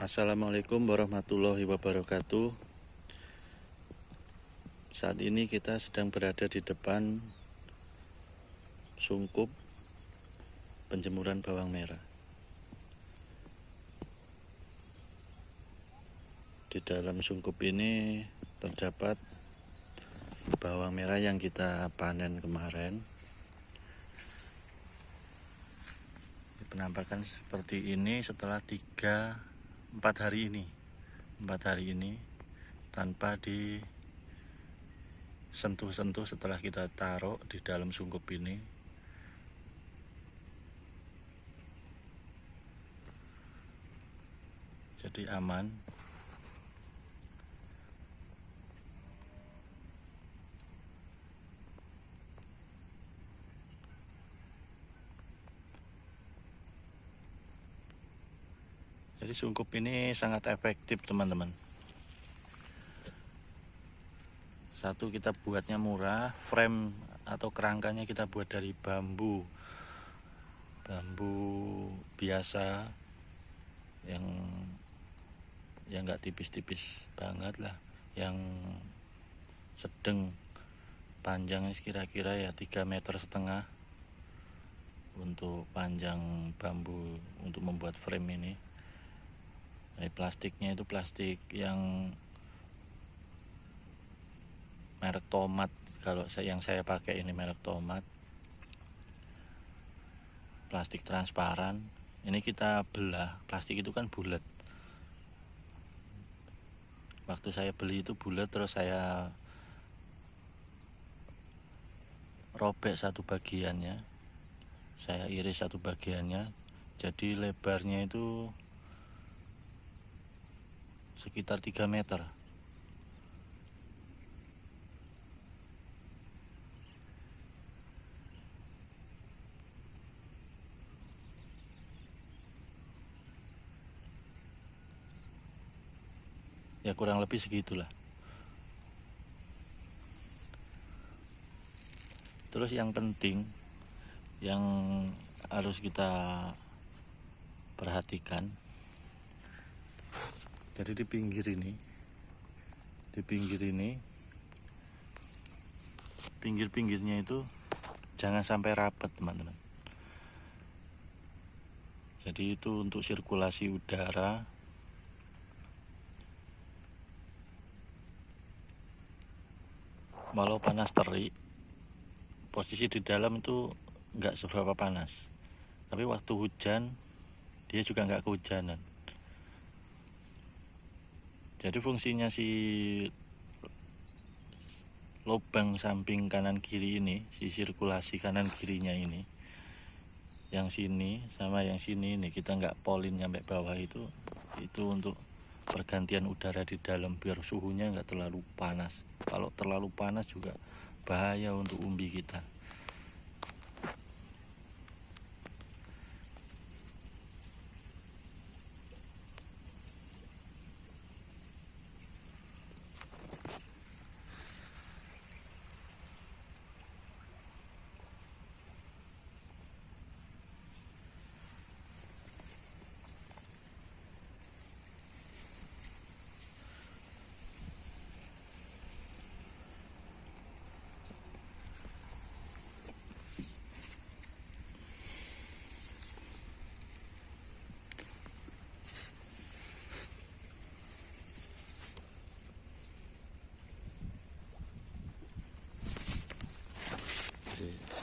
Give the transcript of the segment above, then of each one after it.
Assalamualaikum warahmatullahi wabarakatuh. Saat ini kita sedang berada di depan sungkup penjemuran bawang merah. Di dalam sungkup ini terdapat bawang merah yang kita panen kemarin. Penampakan seperti ini setelah 4 hari ini tanpa disentuh-sentuh setelah kita taruh di dalam sungkup ini. Jadi aman. Jadi sungkup ini sangat efektif, teman-teman. Satu, kita buatnya murah, frame atau kerangkanya kita buat dari bambu biasa yang nggak tipis-tipis banget lah, yang sedang, panjangnya kira-kira ya 3,5 meter untuk panjang bambu untuk membuat frame ini. Plastiknya itu plastik yang merek Tomat. Kalau yang saya pakai ini merek Tomat, plastik transparan. Ini kita belah, plastik itu kan bulat. Waktu saya beli itu bulat, terus saya robek satu bagiannya, saya iris satu bagiannya, jadi lebarnya itu sekitar 3 meter. Ya kurang lebih segitulah. Terus yang penting yang harus kita perhatikan, jadi di pinggirnya itu jangan sampai rapat, teman-teman. Jadi itu untuk sirkulasi udara. Walau panas terik, posisi di dalam itu nggak seberapa panas, tapi waktu hujan dia juga nggak kehujanan. Jadi fungsinya si lubang samping kanan kiri ini, si sirkulasi kanan kirinya ini, yang sini sama yang sini ini kita nggak polin sampai bawah, itu untuk pergantian udara di dalam biar suhunya nggak terlalu panas. Kalau terlalu panas juga bahaya untuk umbi kita.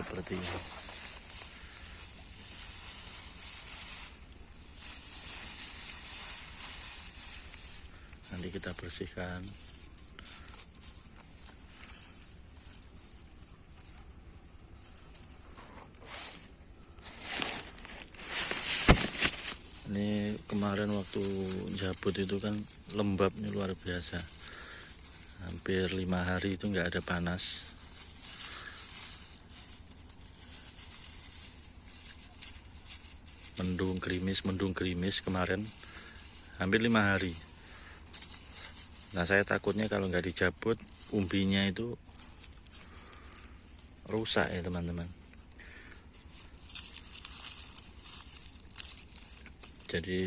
Seperti ini. Nanti kita bersihkan. Ini kemarin waktu jabut itu kan lembabnya luar biasa. Hampir 5 hari itu nggak ada panas. Mendung gerimis kemarin hampir 5 hari. Nah, saya takutnya kalau nggak dijabut umbinya itu rusak ya, teman-teman. Jadi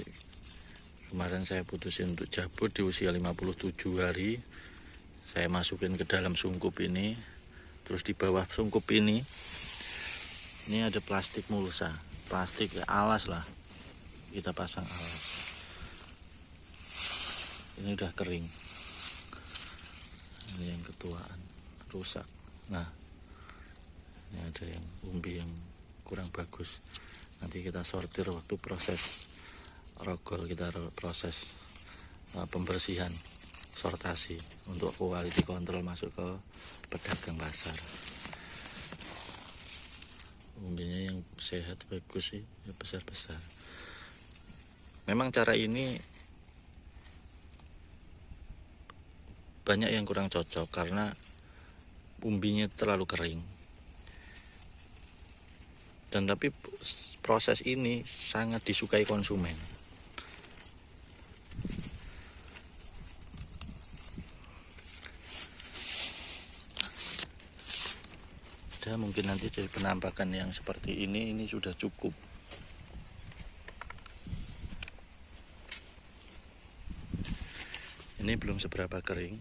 kemarin saya putusin untuk jabut di usia 57 hari. Saya masukin ke dalam sungkup ini. Terus di bawah sungkup ini ada plastik mulsa, plastik alas lah, kita pasang alas. Ini udah kering, ini yang ketuaan rusak. Nah, ini ada yang umbi yang kurang bagus, nanti kita sortir waktu proses rogol, kita proses pembersihan, sortasi untuk quality control masuk ke pedagang pasar. Umbinya yang sehat bagus sih, ya besar-besar. Memang cara ini banyak yang kurang cocok karena umbinya terlalu kering. Dan tapi proses ini sangat disukai konsumen. Mungkin nanti dari penampakan yang seperti ini sudah cukup. Ini belum seberapa kering.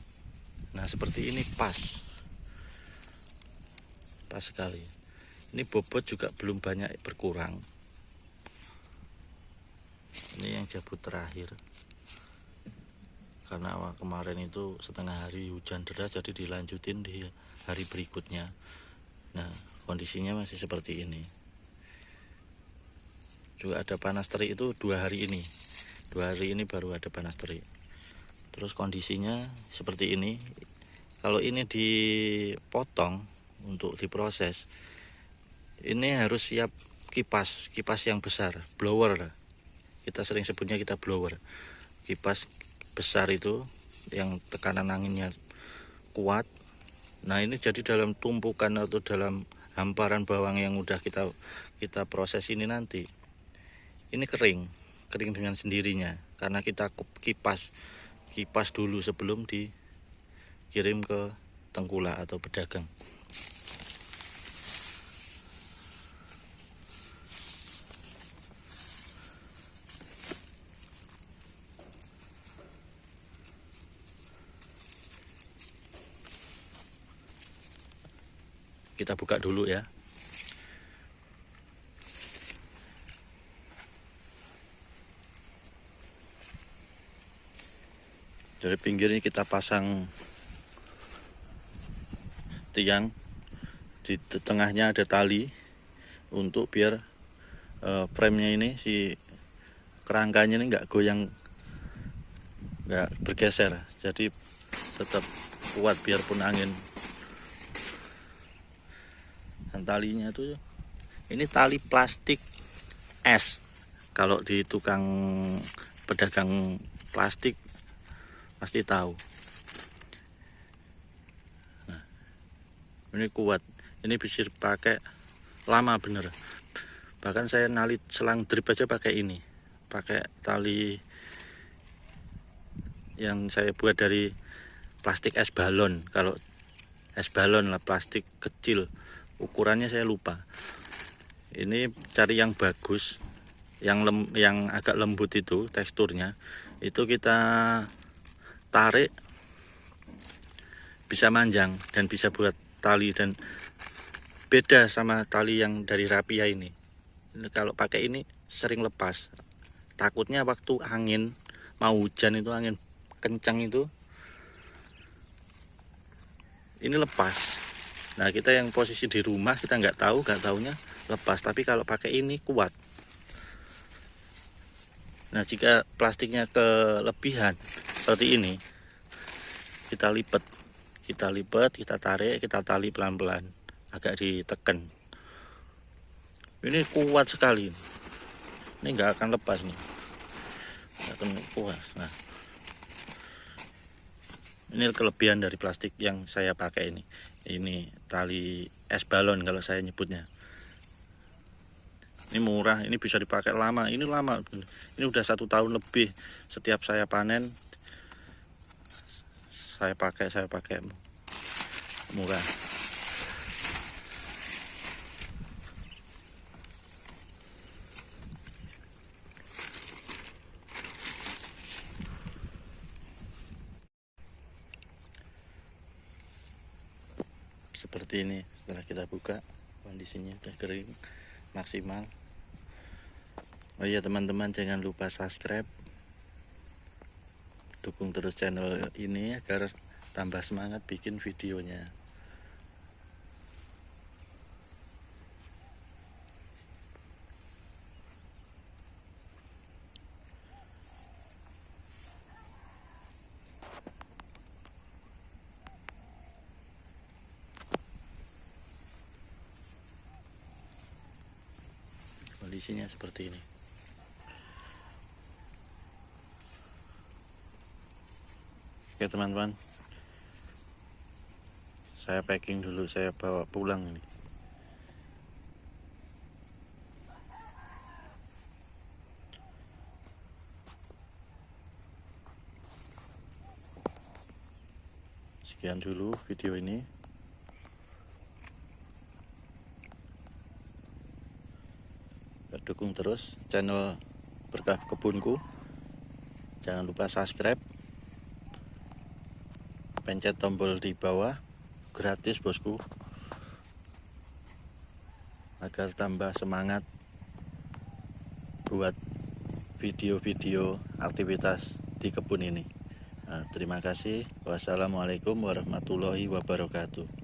Nah, seperti ini pas sekali. Ini bobot juga belum banyak berkurang. Ini yang jabut terakhir, karena kemarin itu setengah hari hujan deras, jadi dilanjutin di hari berikutnya. Nah, kondisinya masih seperti ini. Juga ada panas terik itu 2 hari ini. 2 hari ini baru ada panas terik. Terus kondisinya seperti ini. Kalau ini dipotong untuk diproses, ini harus siap kipas yang besar, blower. Kita sering sebutnya blower. Kipas besar itu yang tekanan anginnya kuat. Nah, ini jadi dalam tumpukan atau dalam hamparan bawang yang udah kita proses ini nanti, ini kering dengan sendirinya karena kita kipas dulu sebelum dikirim ke tengkulak atau pedagang. Kita buka dulu ya. Dari pinggir ini kita pasang tiang, di tengahnya ada tali untuk biar frame-nya ini, si kerangkanya ini nggak goyang, nggak bergeser, jadi tetap kuat biarpun angin. Dan talinya tuh ini tali plastik es. Kalau di tukang pedagang plastik pasti tahu. Nah, ini kuat. Ini bisa dipakai lama bener. Bahkan saya nalit selang drip aja pakai ini. Pakai tali yang saya buat dari plastik es balon. Kalau es balon lah, plastik kecil. Ukurannya saya lupa. Ini cari yang bagus, yang agak lembut itu teksturnya. Itu kita tarik bisa manjang dan bisa buat tali, dan beda sama tali yang dari rapia ini. Kalau pakai ini sering lepas. Takutnya waktu angin mau hujan itu, angin kencang itu, ini lepas. Nah, kita yang posisi di rumah kita nggak taunya lepas, tapi kalau pakai ini kuat. Nah, jika plastiknya kelebihan seperti ini, kita lipat, kita tarik, kita tali pelan-pelan, agak ditekan. Ini kuat sekali. Ini nggak akan lepas nih, nggak akan kuat. Nah, ini kelebihan dari plastik yang saya pakai ini. Ini tali es balon kalau saya nyebutnya. Ini murah, ini bisa dipakai lama. Ini lama, ini udah 1 tahun lebih. Setiap saya panen, saya pakai murah. seperti ini. Setelah kita buka, kondisinya udah kering maksimal. Oh iya teman-teman, jangan lupa subscribe, dukung terus channel ini agar tambah semangat bikin videonya. Kondisinya seperti ini. Oke teman-teman, saya packing dulu, saya bawa pulang ini. Sekian dulu video ini. Dukung terus channel Berkah Kebunku. Jangan lupa subscribe, pencet tombol di bawah, gratis bosku, agar tambah semangat buat video-video aktivitas di kebun ini. Nah, terima kasih. Wassalamualaikum warahmatullahi wabarakatuh.